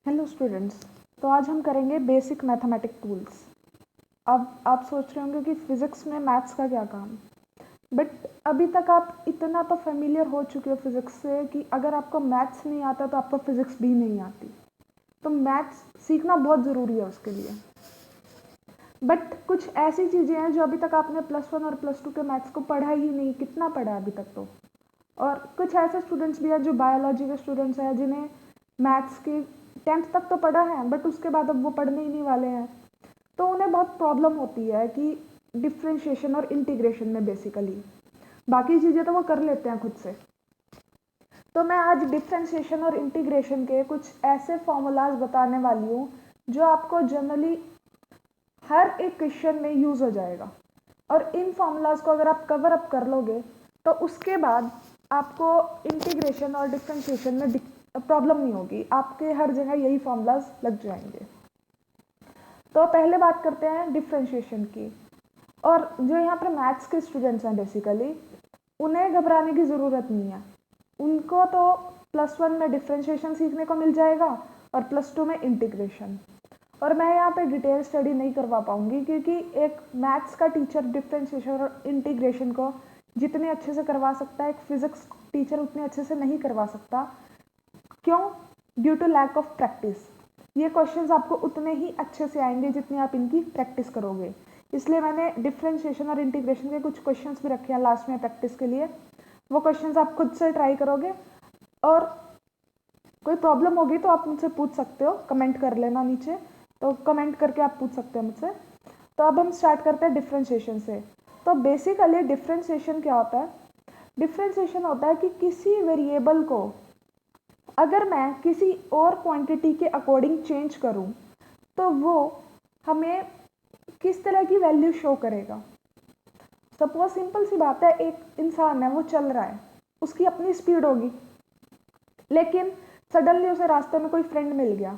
Hello students. तो आज हम करेंगे बेसिक मैथमेटिक टूल्स। अब आप सोच रहे होंगे कि फिज़िक्स में मैथ्स का क्या काम, बट अभी तक आप इतना तो फेमिलियर हो चुके हो फिज़िक्स से कि अगर आपको मैथ्स नहीं आता तो आपको फिज़िक्स भी नहीं आती। तो मैथ्स सीखना बहुत ज़रूरी है उसके लिए। बट कुछ ऐसी चीज़ें हैं जो अभी तक आपने +1 और +2 के मैथ्स को पढ़ा ही नहीं। कितना पढ़ा अभी तक तो। और कुछ ऐसे स्टूडेंट्स भी हैं जो बायोलॉजी के स्टूडेंट्स हैं जिन्हें मैथ्स की 10th तक तो पढ़ा है बट उसके बाद अब वो पढ़ने ही नहीं वाले हैं। तो उन्हें बहुत प्रॉब्लम होती है कि डिफ्रेंशिएशन और इंटीग्रेशन में बेसिकली। बाकी चीज़ें तो वो कर लेते हैं खुद से। तो मैं आज डिफ्रेंशिएशन और इंटीग्रेशन के कुछ ऐसे फॉर्मूलाज बताने वाली हूँ जो आपको जनरली हर एक क्वेश्चन में यूज़ हो जाएगा। और इन फॉर्मूलाज को अगर आप कवर अप कर लोगे तो उसके बाद आपको इंटीग्रेशन और डिफ्रेंशिएशन में प्रॉब्लम नहीं होगी। आपके हर जगह यही फॉर्मूलाज लग जाएंगे। तो पहले बात करते हैं डिफ्रेंशिएशन की। और जो यहाँ पर मैथ्स के स्टूडेंट्स हैं बेसिकली, उन्हें घबराने की ज़रूरत नहीं है। उनको तो +1 में डिफ्रेंशिएशन सीखने को मिल जाएगा और +2 में इंटीग्रेशन। और मैं यहाँ पे डिटेल स्टडी नहीं करवा पाऊंगी क्योंकि एक मैथ्स का टीचर डिफ्रेंशिएशन और इंटीग्रेशन को जितने अच्छे से करवा सकता है एक फिजिक्स टीचर उतने अच्छे से नहीं करवा सकता। क्यों? Due to lack of practice. ये क्वेश्चंस आपको उतने ही अच्छे से आएंगे जितने आप इनकी प्रैक्टिस करोगे। इसलिए मैंने डिफ्रेंशिएशन और इंटीग्रेशन के कुछ क्वेश्चंस भी रखे हैं लास्ट में प्रैक्टिस के लिए। वो क्वेश्चंस आप खुद से ट्राई करोगे और कोई प्रॉब्लम होगी तो आप मुझसे पूछ सकते हो, कमेंट कर लेना नीचे। तो कमेंट करके आप पूछ सकते हो मुझसे। तो अब हम स्टार्ट करते हैं डिफ्रेंशिएशन से। तो बेसिकली डिफ्रेंशिएशन क्या होता है? डिफ्रेंशिएशन होता है कि किसी वेरिएबल को अगर मैं किसी और क्वांटिटी के अकॉर्डिंग चेंज करूं तो वो हमें किस तरह की वैल्यू शो करेगा। सपोज सिंपल सी बात है, एक इंसान है, वो चल रहा है, उसकी अपनी स्पीड होगी, लेकिन सडनली उसे रास्ते में कोई फ्रेंड मिल गया।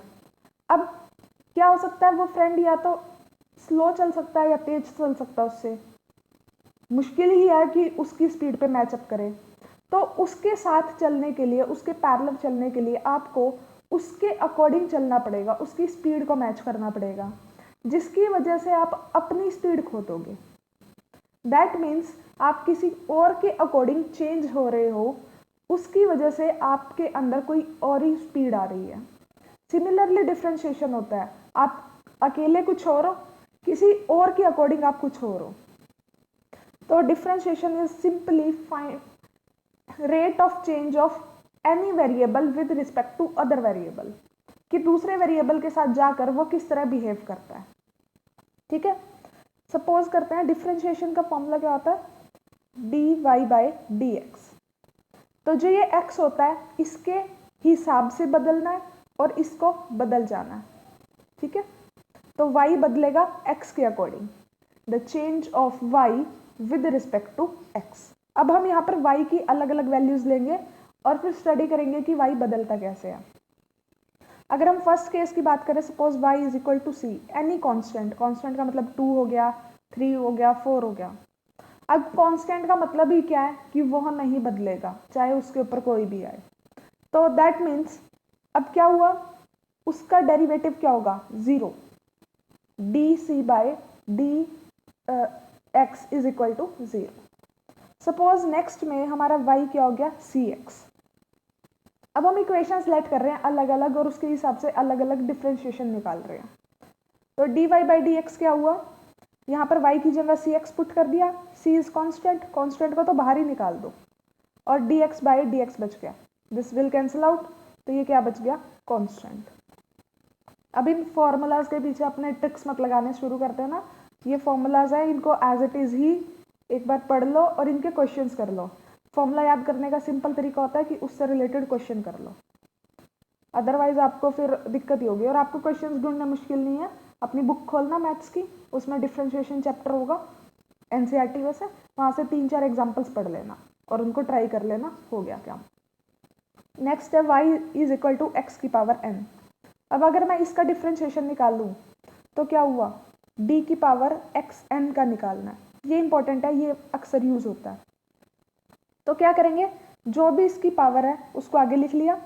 अब क्या हो सकता है, वो फ्रेंड या तो स्लो चल सकता है या तेज चल सकता है, उससे मुश्किल ही है कि उसकी स्पीड पे मैचअप करे। तो उसके साथ चलने के लिए, उसके पैरेलल चलने के लिए आपको उसके अकॉर्डिंग चलना पड़ेगा, उसकी स्पीड को मैच करना पड़ेगा, जिसकी वजह से आप अपनी स्पीड खो दोगे। दैट मीन्स आप किसी और के अकॉर्डिंग चेंज हो रहे हो, उसकी वजह से आपके अंदर कोई और ही स्पीड आ रही है। सिमिलरली डिफ्रेंशिएशन होता है, आप अकेले कुछ और हो, किसी और के अकॉर्डिंग आप कुछ और हो। तो differentiation is simply find rate of change of any variable with respect to other variable, कि दूसरे वेरिएबल के साथ जाकर वो किस तरह बिहेव करता है। ठीक है, सपोज करते हैं डिफ्रेंशिएशन का फॉर्मूला क्या होता है, dy/dx। तो जो ये x होता है इसके हिसाब से बदलना है और इसको बदल जाना है। ठीक है, तो y बदलेगा x के according, the change of y with respect to x। अब हम यहाँ पर y की अलग अलग वैल्यूज लेंगे और फिर स्टडी करेंगे कि y बदलता कैसे है। अगर हम फर्स्ट केस की बात करें, suppose y is equal to c, any constant, constant का मतलब 2 हो गया, 3 हो गया, 4 हो गया। अब कांस्टेंट का मतलब ही क्या है कि वह नहीं बदलेगा चाहे उसके ऊपर कोई भी आए। तो दैट मीन्स अब क्या हुआ, उसका डेरिवेटिव क्या होगा, 0। dc/dx is equal to 0। Suppose next में हमारा y क्या हो गया, cx। अब हम इक्वेशन सेलेक्ट कर रहे हैं अलग अलग और उसके हिसाब से अलग अलग डिफ्रेंशिएशन निकाल रहे हैं। तो dy/dx क्या हुआ, यहाँ पर y की जगह cx पुट कर दिया, c इज कांस्टेंट, कांस्टेंट को तो बाहर ही निकाल दो, और dx/dx बच गया, दिस विल कैंसिल आउट, तो ये क्या बच गया, कांस्टेंट। अब इन फॉर्मूलाज के पीछे अपने ट्रिक्स मत लगाने शुरू करते हैं ना। ये फॉर्मूलाज है, इनको एज इट इज ही एक बार पढ़ लो और इनके क्वेश्चंस कर लो। फॉर्मूला याद करने का सिंपल तरीका होता है कि उससे रिलेटेड क्वेश्चन कर लो, अदरवाइज आपको फिर दिक्कत ही होगी। और आपको क्वेश्चंस ढूंढना मुश्किल नहीं है, अपनी बुक खोलना मैथ्स की, उसमें डिफ्रेंशिएशन चैप्टर होगा एनसीईआरटी में से, वहाँ से 3-4 एग्जाम्पल्स पढ़ लेना और उनको ट्राई कर लेना, हो गया काम। नेक्स्ट है y is equal to x की पावर n। अब अगर मैं इसका डिफ्रेंशिएशन निकाल लूँ तो क्या हुआ, d की पावर xn का निकालना है। ये इंपॉर्टेंट है, ये अक्सर यूज होता है। तो क्या करेंगे, जो भी इसकी पावर है उसको आगे लिख लिया,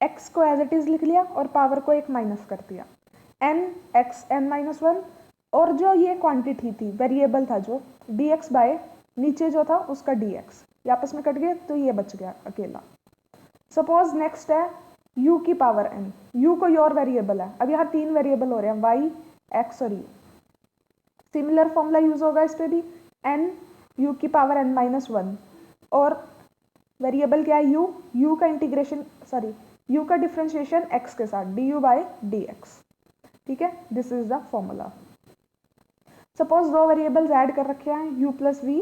x को एज इट इज लिख लिया और पावर को एक माइनस कर दिया, n x n-1, और जो ये क्वांटिटी थी, वेरिएबल था जो dx बाय नीचे जो था उसका dx, ये आपस में कट गए तो ये बच गया अकेला। सपोज नेक्स्ट है u की पावर n, u कोई और वेरिएबल है, अब यहाँ 3 वेरिएबल हो रहे हैं y x और u, सिमिलर फॉर्मूला यूज होगा इस पे भी, n u की पावर n-1, और वेरिएबल क्या है u का इंटीग्रेशन u का डिफरेंशिएशन x के साथ du बाय dx, ठीक है, this is the formula. Suppose 2 variables add कर रखे हैं u प्लस v,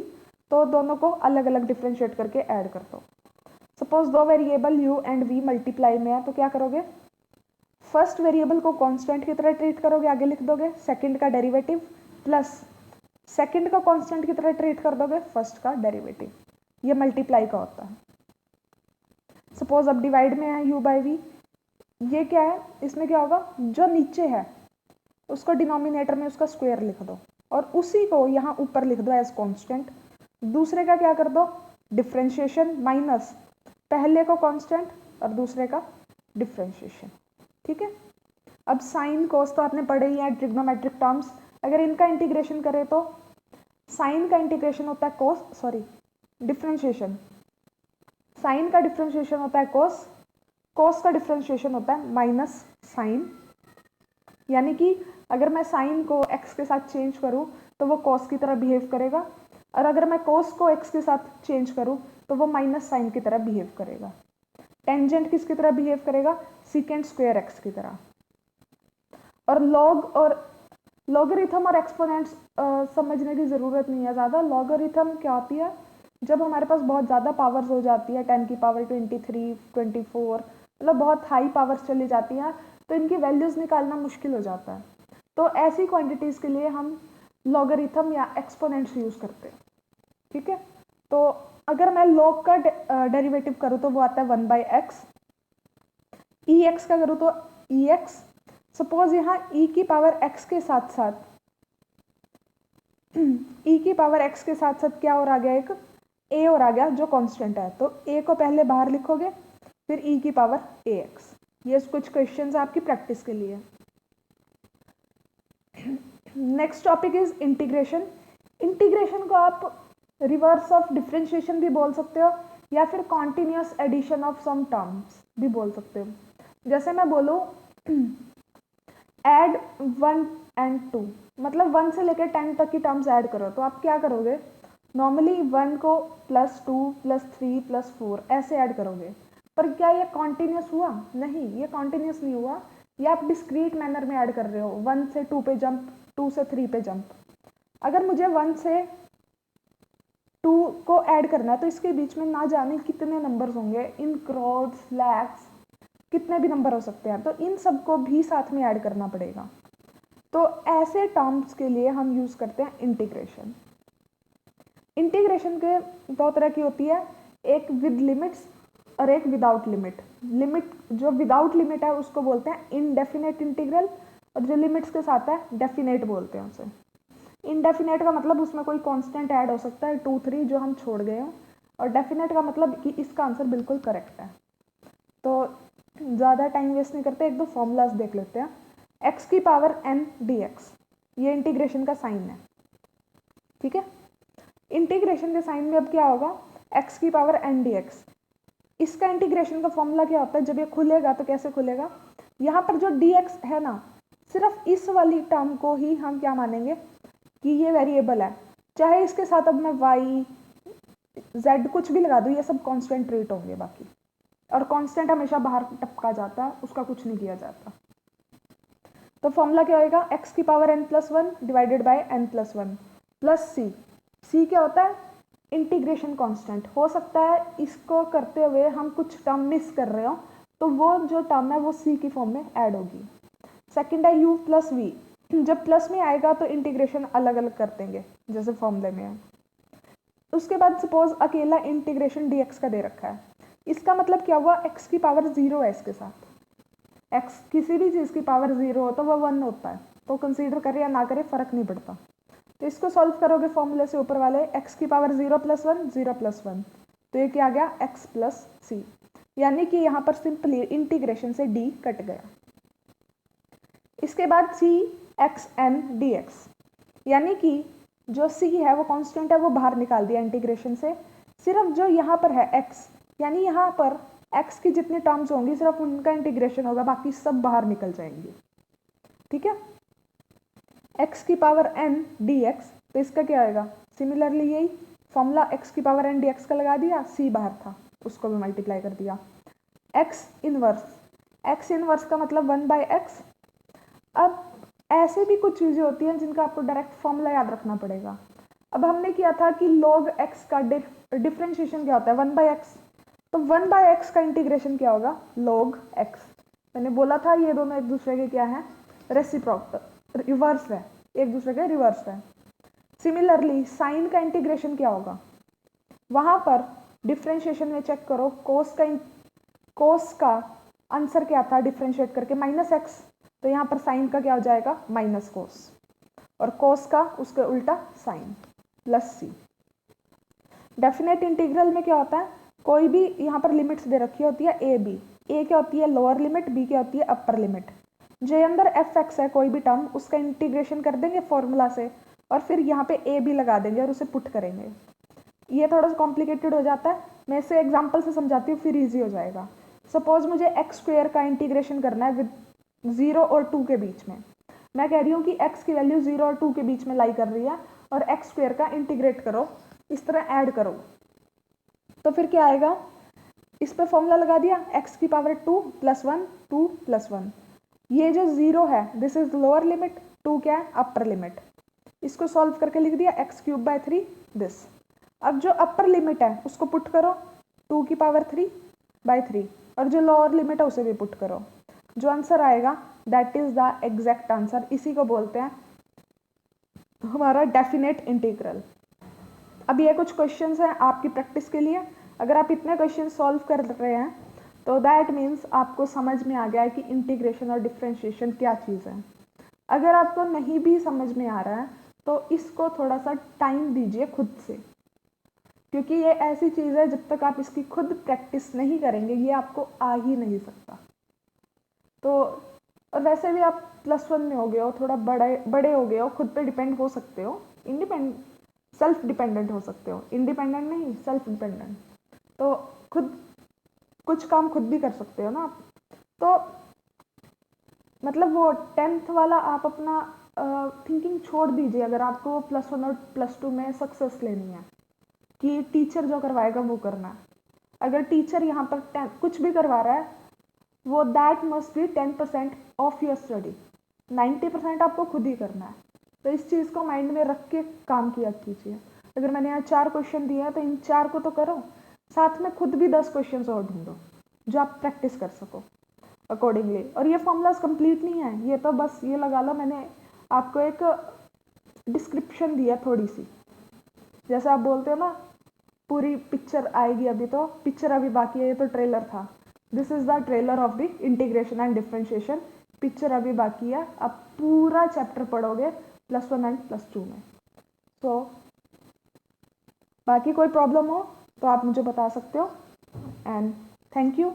तो दोनों को अलग अलग डिफरेंशिएट करके ऐड कर दो। Suppose 2 variable u and v multiply में है, तो क्या करोगे, फर्स्ट वेरिएबल को कांस्टेंट की तरह ट्रीट करोगे, आगे लिख दोगे सेकंड का डेरिवेटिव, प्लस सेकंड का कांस्टेंट की तरह ट्रीट कर दोगे फर्स्ट का डेरिवेटिव, ये मल्टीप्लाई का होता है। सपोज अब डिवाइड में है u बाई v, ये क्या है, इसमें क्या होगा, जो नीचे है उसको डिनोमिनेटर में उसका स्क्वायर लिख दो और उसी को यहाँ ऊपर लिख दो एज कांस्टेंट, दूसरे का क्या कर दो, डिफरेंशिएशन माइनस पहले को कांस्टेंट और दूसरे का डिफरेंशिएशन, ठीक है। अब साइन कोस तो आपने पढ़े ही है, ट्रिग्नोमेट्रिक टर्म्स, अगर इनका इंटीग्रेशन करें तो साइन का इंटीग्रेशन होता है कोस, डिफरेंशिएशन, साइन का डिफरेंशिएशन होता है कोस, कोस का डिफरेंशिएशन होता है माइनस साइन, यानी कि अगर मैं साइन को x के साथ चेंज करूं तो वो कोस की तरह बिहेव करेगा, और अगर मैं कोस को x के साथ चेंज करूं तो वो माइनस साइन की तरह बिहेव करेगा। टेंजेंट किसकी तरह बिहेव करेगा, सीकेंट स्क्वायर x की तरह। और लॉगरिथम और एक्सपोनेंट्स समझने की ज़रूरत नहीं है ज़्यादा। लॉगरिथम क्या होती है, जब हमारे पास बहुत ज़्यादा पावर्स हो जाती है, 10 की पावर 23, 24, मतलब बहुत हाई पावर्स चली जाती हैं, तो इनकी वैल्यूज़ निकालना मुश्किल हो जाता है। तो ऐसी क्वांटिटीज़ के लिए हम लॉगरिथम या एक्सपोनेंट्स यूज़ करते हैं, ठीक है। तो अगर मैं लॉग का डेरिवेटिव करूँ तो वो आता है 1/x, e(x) का करूँ तो e(x). सपोज यहाँ e की पावर x के साथ साथ e की पावर x के साथ साथ क्या और आ गया, एक a और आ गया जो कांस्टेंट है, तो a को पहले बाहर लिखोगे फिर e की पावर ax। ये कुछ क्वेश्चंस आपकी प्रैक्टिस के लिए। Next topic is integration. Integration को आप रिवर्स ऑफ डिफरेंशिएशन भी बोल सकते हो या फिर continuous addition of some terms भी बोल सकते हो। जैसे मैं बोलूँ ऐड 1 and 2, मतलब 1 से लेकर 10 तक की टर्म्स ऐड करो, तो आप क्या करोगे, नॉर्मली 1 को +2 +3 +4 ऐसे ऐड करोगे, पर क्या ये कॉन्टिन्यूस हुआ, नहीं, ये कॉन्टिन्यूस नहीं हुआ, ये आप डिस्क्रीट मैनर में ऐड कर रहे हो। 1 से 2 पे जंप, 2 से 3 पे जंप। अगर मुझे 1 से 2 को ऐड करना है तो इसके बीच में ना जाने कितने नंबर्स होंगे, इन करोड्स लैक्स कितने भी नंबर हो सकते हैं, तो इन सबको भी साथ में ऐड करना पड़ेगा। तो ऐसे टर्म्स के लिए हम यूज करते हैं इंटीग्रेशन। इंटीग्रेशन के 2 तरह की होती है, एक विद लिमिट्स और एक विदाउट लिमिट। लिमिट, जो विदाउट लिमिट है उसको बोलते हैं इनडेफिनेट इंटीग्रल, और जो लिमिट्स के साथ है डेफिनेट बोलते हैं उसे। इनडेफिनेट का मतलब उसमें कोई कांस्टेंट ऐड हो सकता है 2, 3 जो हम छोड़ गए हैं, और डेफिनेट का मतलब कि इसका आंसर बिल्कुल करेक्ट है। तो ज़्यादा टाइम वेस्ट नहीं करते, एक दो फॉर्मूलाज देख लेते हैं। x की पावर n dx, ये इंटीग्रेशन का साइन है, ठीक है। इंटीग्रेशन के साइन में अब क्या होगा, x की पावर n dx, इसका इंटीग्रेशन का फॉर्मूला क्या होता है, जब ये खुलेगा तो कैसे खुलेगा, यहाँ पर जो dx है ना, सिर्फ इस वाली टर्म को ही हम क्या मानेंगे कि ये वेरिएबल है, चाहे इसके साथ अब मैं y z कुछ भी लगा दूँ, ये सब कांस्टेंट ट्रीट होंगे बाकी, और कांस्टेंट हमेशा बाहर टपका जाता है, उसका कुछ नहीं किया जाता। तो फॉर्मूला क्या होगा, x की power n+1 divided by n+1 plus c क्या होता है, इंटीग्रेशन कांस्टेंट। हो सकता है इसको करते हुए हम कुछ टर्म मिस कर रहे हो, तो वो जो टर्म है वो c की फॉर्म में ऐड होगी। सेकंड है u प्लस v, जब प्लस में आएगा तो इंटीग्रेशन अलग अलग कर देंगे जैसे फॉर्मूले में है। उसके बाद सपोज अकेला इंटीग्रेशन dx का दे रखा है, इसका मतलब क्या हुआ, x की पावर 0 है, इसके साथ x किसी भी चीज़ की पावर 0 हो तो वह 1 होता है, तो कंसीडर करे या ना करे फर्क नहीं पड़ता। तो इसको सॉल्व करोगे फॉर्मूले से ऊपर वाले, x की पावर 0 + 1 0 + 1, तो ये क्या आ गया x + c। यानी कि यहाँ पर सिंपली इंटीग्रेशन से d कट गया। इसके बाद c x n dx, यानी कि जो c है वो कांस्टेंट है, वो बाहर निकाल दिया इंटीग्रेशन से। सिर्फ जो यहाँ पर है x, यानी यहाँ पर x की जितनी टर्म्स होंगी सिर्फ उनका इंटीग्रेशन होगा, बाकी सब बाहर निकल जाएंगे। ठीक है, x की पावर n dx, तो इसका क्या आएगा, सिमिलरली यही फॉर्मूला x की पावर n dx का लगा दिया, c बाहर था उसको भी मल्टीप्लाई कर दिया। x इनवर्स का मतलब 1/x। अब ऐसे भी कुछ चीज़ें होती हैं जिनका आपको डायरेक्ट फॉर्मूला याद रखना पड़ेगा। अब हमने किया था कि log x का डिफरेंशिएशन क्या होता है, 1/x, तो 1/x का इंटीग्रेशन क्या होगा, log x। मैंने बोला था ये दोनों एक दूसरे के क्या है, रिवर्स है, एक दूसरे के रिवर्स है। सिमिलरली साइन का इंटीग्रेशन क्या होगा, वहां पर डिफरेंशिएशन में चेक करो, कोस का आंसर क्या था डिफरेंशिएट करके, -x, तो यहाँ पर साइन का क्या हो जाएगा, माइनस कोस, और कोस का उसके उल्टा sine, plus c। Definite integral में क्या होता है, कोई भी यहाँ पर लिमिट्स दे रखी होती है a b, a क्या होती है लोअर लिमिट, b क्या होती है अपर लिमिट। जो अंदर fx है कोई भी टर्म, उसका इंटीग्रेशन कर देंगे फॉर्मूला से, और फिर यहाँ पे a b लगा देंगे और उसे पुट करेंगे। ये थोड़ा सा कॉम्प्लिकेटेड हो जाता है, मैं इसे एग्जाम्पल से समझाती हूँ फिर ईजी हो जाएगा। सपोज मुझे x² का इंटीग्रेशन करना है विद 0 और 2 के बीच में। मैं कह रही हूँ कि x की वैल्यू 0 और 2 के बीच में लाई कर रही है, और x² का इंटीग्रेट करो, इस तरह ऐड करो, तो फिर क्या आएगा, इस पे फॉर्मूला लगा दिया, x की पावर 2 + 1 2 + 1। ये जो 0 है दिस इज लोअर लिमिट, 2 क्या है अपर लिमिट, इसको सॉल्व करके लिख दिया x³/3 दिस। अब जो अपर लिमिट है उसको पुट करो, 2 की पावर 3/3, और जो लोअर लिमिट है उसे भी पुट करो, जो आंसर आएगा that is the exact answer. इसी को बोलते हैं हमारा डेफिनेट इंटीग्रल। अब ये कुछ क्वेश्चंस हैं आपकी प्रैक्टिस के लिए, अगर आप इतने क्वेश्चन सॉल्व कर रहे हैं तो दैट मीन्स आपको समझ में आ गया है कि इंटीग्रेशन और डिफरेंशिएशन क्या चीज़ है। अगर आपको नहीं भी समझ में आ रहा है तो इसको थोड़ा सा टाइम दीजिए खुद से, क्योंकि ये ऐसी चीज़ है जब तक आप इसकी खुद प्रैक्टिस नहीं करेंगे ये आपको आ ही नहीं सकता। तो और वैसे भी आप +1 में हो गए हो, थोड़ा बड़े हो गए हो, खुद पे डिपेंड हो सकते हो, सेल्फ डिपेंडेंट हो सकते हो, इंडिपेंडेंट नहीं सेल्फ डिपेंडेंट, तो खुद कुछ काम खुद भी कर सकते हो ना आप। तो मतलब वो 10th वाला आप अपना थिंकिंग छोड़ दीजिए, अगर आपको +1 और +2 में सक्सेस लेनी है कि टीचर जो करवाएगा वो करना है। अगर टीचर यहाँ पर कुछ भी करवा रहा है वो that must be 10% of your study, 90% आपको खुद ही करना है। तो इस चीज़ को माइंड में रख के काम किया कीजिए। अगर मैंने यहाँ 4 क्वेश्चन दिए हैं तो इन 4 को तो करो, साथ में खुद भी 10 क्वेश्चन और ढूंढो जो आप प्रैक्टिस कर सको अकॉर्डिंगली। और ये फॉर्मूलाज कंप्लीट नहीं है, ये तो बस ये लगा लो मैंने आपको एक डिस्क्रिप्शन दिया थोड़ी सी, जैसे आप बोलते हो ना पूरी पिक्चर आएगी, अभी तो पिक्चर अभी बाकी है, ये तो ट्रेलर था। This is the trailer of the integration and differentiation, picture अभी बाकी है, आप पूरा चैप्टर पढ़ोगे +1 एंड +2 में। सो बाकी कोई प्रॉब्लम हो तो आप मुझे बता सकते हो, एंड थैंक यू।